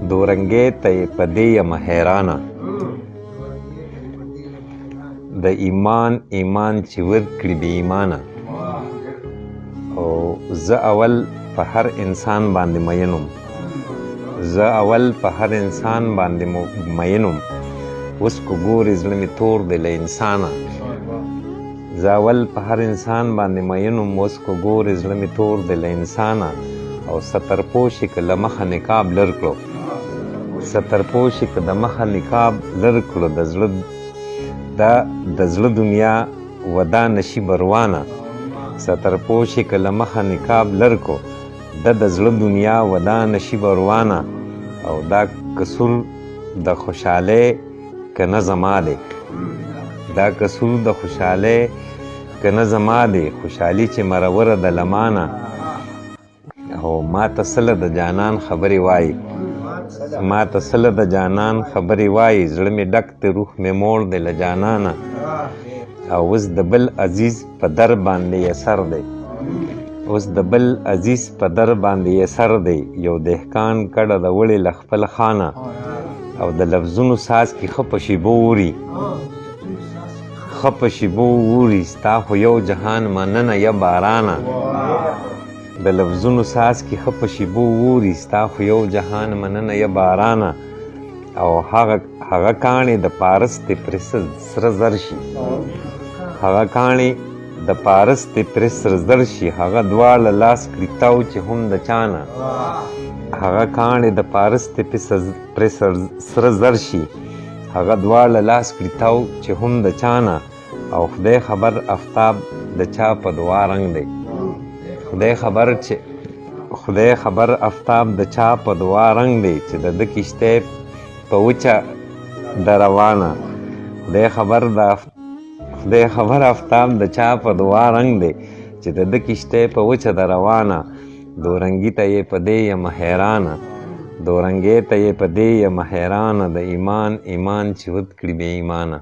دورنګې ته یې په دې یم حیرانه د ایمان چې ورکړي بې ایمانه او زه اول په هر انسان باندې مینم اوس کو ګورې زړه مې تور دی له انسانه زه اول په هر انسان باندې مینم اوس کو ګورې زړه مې تور دی له انسانه او سترپوش یې که له مخه نقاب لر کړو د زړه دنیا ودا نشي بروانه سترپوش یې که له مخه نقاب لر کړو د زړه دنیا ودا نشي بروانه او دا قصور د خوشحالۍ که نه زما دی خوشحالي چې مروره د لمانه او ما ته سله د جانان خبرې وایي زړه مې ډک د روح مې موړ دی له جانانه او اوس د بل عزیز په در باندې یې سر دی یو دهقان کډه د وړې له خپل خانه او د لفظونو ساز کې ښه په شیبو ووري ستا خو یو جهان مننه یا بارانه د لفظونو ساز کې ښه په شیبو ووري ستا خو یو جهان مننه یا بارانه او هغه کاڼې د پارس دې پرې سره زر شي هغه دواړه لاس کړي تاو چې هم د چانه او خدای خبر آفتاب د چا په دعا رنګ دی چې د ده کشتۍ په وچه د روانه خدای خبر آفتاب د چا په دعا رنګ دی چې د ده کشتۍ په وچه د روانه دورنګي ته یې په دې یم حیرانه د ایمان چې ود کړي بې ایمانه